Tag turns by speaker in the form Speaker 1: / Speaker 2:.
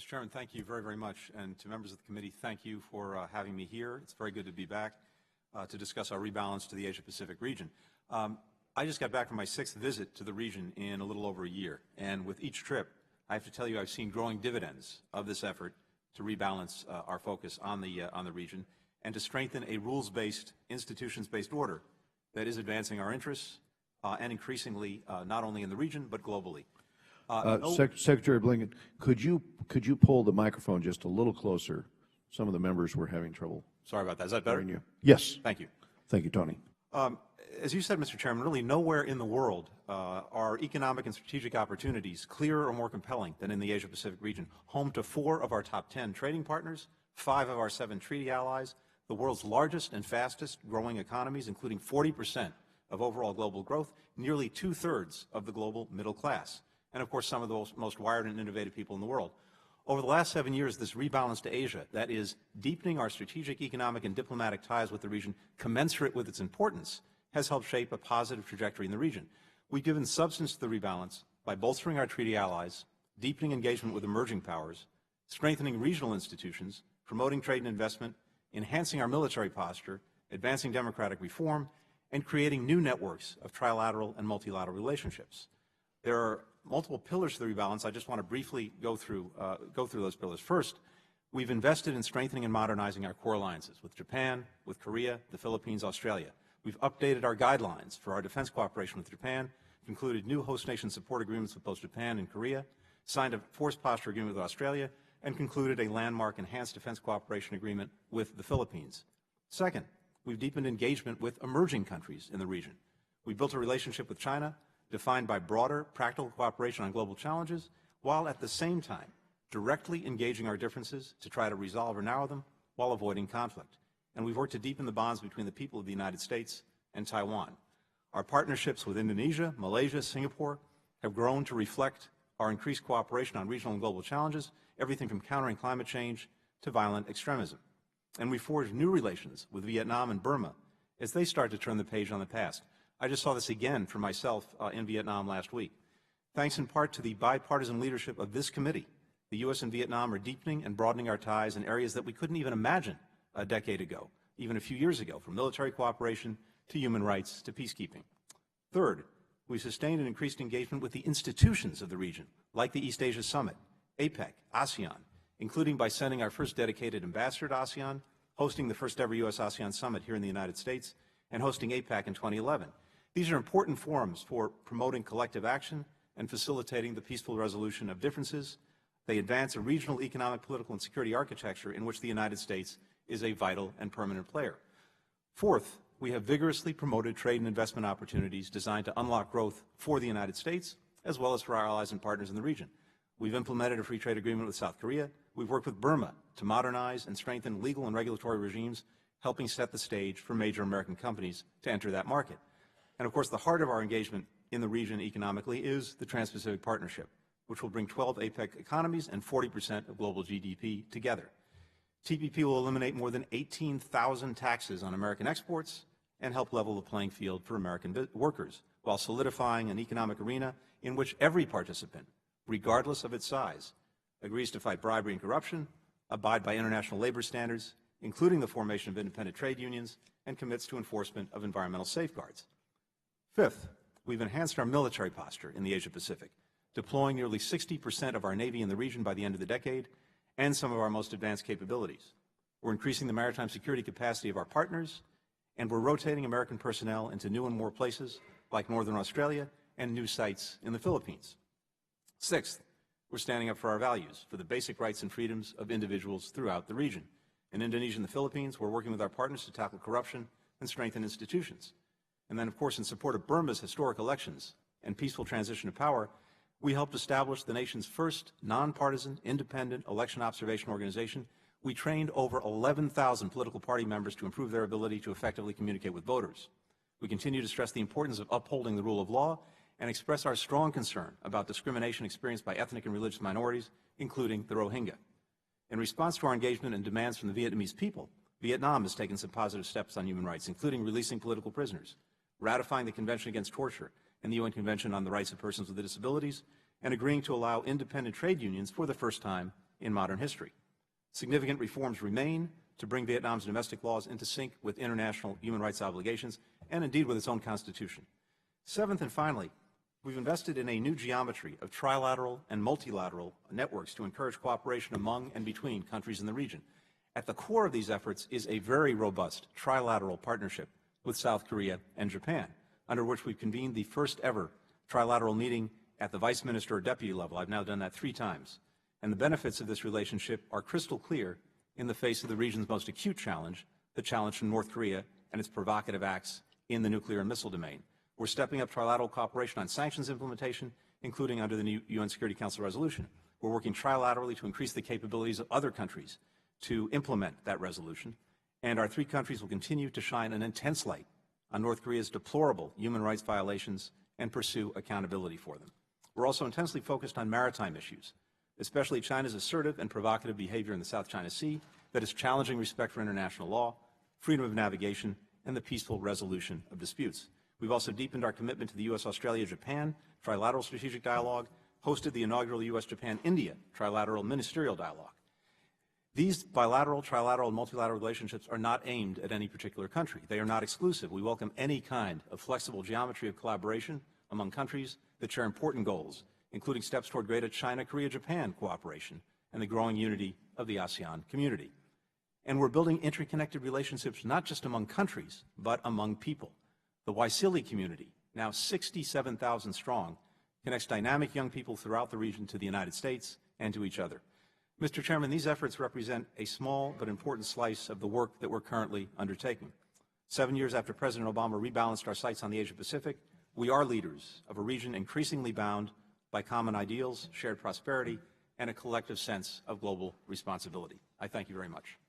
Speaker 1: Mr. Chairman, thank you very, very much. And to members of the committee, thank you for having me here. It's very good to be back to discuss our rebalance to the Asia-Pacific region. I just got back from my 6th visit to the region in a little over a year. And with each trip, I have to tell you I've seen growing dividends of this effort to rebalance our focus on the region and to strengthen a rules-based, institutions-based order that is advancing our interests and increasingly not only in the region but globally.
Speaker 2: Secretary Blinken, could you pull the microphone just a little closer? Some of the members were having trouble.
Speaker 1: Sorry about that. Is that better?
Speaker 2: You. Yes.
Speaker 1: Thank you.
Speaker 2: Thank you, Tony.
Speaker 1: As you said, Mr. Chairman, really nowhere in the world are economic and strategic opportunities clearer or more compelling than in the Asia-Pacific region, home to 4 of our top 10 trading partners, 5 of our 7 treaty allies, the world's largest and fastest growing economies, including 40% of overall global growth, nearly 2/3 of the global middle class, and of course some of the most wired and innovative people in the world. Over the last 7 years, this rebalance to Asia, that is deepening our strategic, economic, and diplomatic ties with the region commensurate with its importance, has helped shape a positive trajectory in the region. We've given substance to the rebalance by bolstering our treaty allies, deepening engagement with emerging powers, strengthening regional institutions, promoting trade and investment, enhancing our military posture, advancing democratic reform, and creating new networks of trilateral and multilateral relationships. There are multiple pillars to the rebalance. I just want to briefly go through those pillars. First, we've invested in strengthening and modernizing our core alliances with Japan, with Korea, the Philippines, Australia. We've updated our guidelines for our defense cooperation with Japan, included new host nation support agreements with both Japan and Korea, signed a force posture agreement with Australia, and concluded a landmark enhanced defense cooperation agreement with the Philippines. Second, we've deepened engagement with emerging countries in the region. We built a relationship with China defined by broader practical cooperation on global challenges, while at the same time directly engaging our differences to try to resolve or narrow them while avoiding conflict. And we've worked to deepen the bonds between the people of the United States and Taiwan. Our partnerships with Indonesia, Malaysia, Singapore have grown to reflect our increased cooperation on regional and global challenges, everything from countering climate change to violent extremism. And we forged new relations with Vietnam and Burma as they start to turn the page on the past. I just saw this again for myself in Vietnam last week. Thanks in part to the bipartisan leadership of this committee, the U.S. and Vietnam are deepening and broadening our ties in areas that we couldn't even imagine a decade ago, even a few years ago, from military cooperation to human rights to peacekeeping. Third, we sustained and increased engagement with the institutions of the region, like the East Asia Summit, APEC, ASEAN, including by sending our first dedicated ambassador to ASEAN, hosting the first ever U.S.-ASEAN Summit here in the United States, and hosting APEC in 2011. These are important forums for promoting collective action and facilitating the peaceful resolution of differences. They advance a regional economic, political, and security architecture in which the United States is a vital and permanent player. Fourth, we have vigorously promoted trade and investment opportunities designed to unlock growth for the United States, as well as for our allies and partners in the region. We've implemented a free trade agreement with South Korea. We've worked with Burma to modernize and strengthen legal and regulatory regimes, helping set the stage for major American companies to enter that market. And of course, the heart of our engagement in the region economically is the Trans-Pacific Partnership, which will bring 12 APEC economies and 40% of global GDP together. TPP will eliminate more than 18,000 taxes on American exports and help level the playing field for American workers, while solidifying an economic arena in which every participant, regardless of its size, agrees to fight bribery and corruption, abide by international labor standards, including the formation of independent trade unions, and commits to enforcement of environmental safeguards. Fifth, we've enhanced our military posture in the Asia-Pacific, deploying nearly 60% of our Navy in the region by the end of the decade, and some of our most advanced capabilities. We're increasing the maritime security capacity of our partners, and we're rotating American personnel into new and more places, like Northern Australia and new sites in the Philippines. Sixth, we're standing up for our values, for the basic rights and freedoms of individuals throughout the region. In Indonesia and the Philippines, we're working with our partners to tackle corruption and strengthen institutions. And then, of course, in support of Burma's historic elections and peaceful transition of power, we helped establish the nation's first nonpartisan, independent election observation organization. We trained over 11,000 political party members to improve their ability to effectively communicate with voters. We continue to stress the importance of upholding the rule of law and express our strong concern about discrimination experienced by ethnic and religious minorities, including the Rohingya. In response to our engagement and demands from the Vietnamese people, Vietnam has taken some positive steps on human rights, including releasing political prisoners, ratifying the Convention Against Torture and the UN Convention on the Rights of Persons with Disabilities, and agreeing to allow independent trade unions for the first time in modern history. Significant reforms remain to bring Vietnam's domestic laws into sync with international human rights obligations and indeed with its own constitution. Seventh and finally, we've invested in a new geometry of trilateral and multilateral networks to encourage cooperation among and between countries in the region. At the core of these efforts is a very robust trilateral partnership with South Korea and Japan, under which we've convened the first ever trilateral meeting at the vice minister or deputy level. I've now done that 3 times. And the benefits of this relationship are crystal clear in the face of the region's most acute challenge, the challenge from North Korea and its provocative acts in the nuclear and missile domain. We're stepping up trilateral cooperation on sanctions implementation, including under the new UN Security Council resolution. We're working trilaterally to increase the capabilities of other countries to implement that resolution. And our 3 countries will continue to shine an intense light on North Korea's deplorable human rights violations and pursue accountability for them. We're also intensely focused on maritime issues, especially China's assertive and provocative behavior in the South China Sea that is challenging respect for international law, freedom of navigation, and the peaceful resolution of disputes. We've also deepened our commitment to the U.S., Australia, Japan trilateral strategic dialogue, hosted the inaugural U.S., Japan, India trilateral ministerial dialogue. These bilateral, trilateral, and multilateral relationships are not aimed at any particular country. They are not exclusive. We welcome any kind of flexible geometry of collaboration among countries that share important goals, including steps toward greater China-Korea-Japan cooperation and the growing unity of the ASEAN community. And we're building interconnected relationships not just among countries, but among people. The Waisili community, now 67,000 strong, connects dynamic young people throughout the region to the United States and to each other. Mr. Chairman, these efforts represent a small but important slice of the work that we're currently undertaking. 7 years after President Obama rebalanced our sights on the Asia-Pacific, we are leaders of a region increasingly bound by common ideals, shared prosperity, and a collective sense of global responsibility. I thank you very much.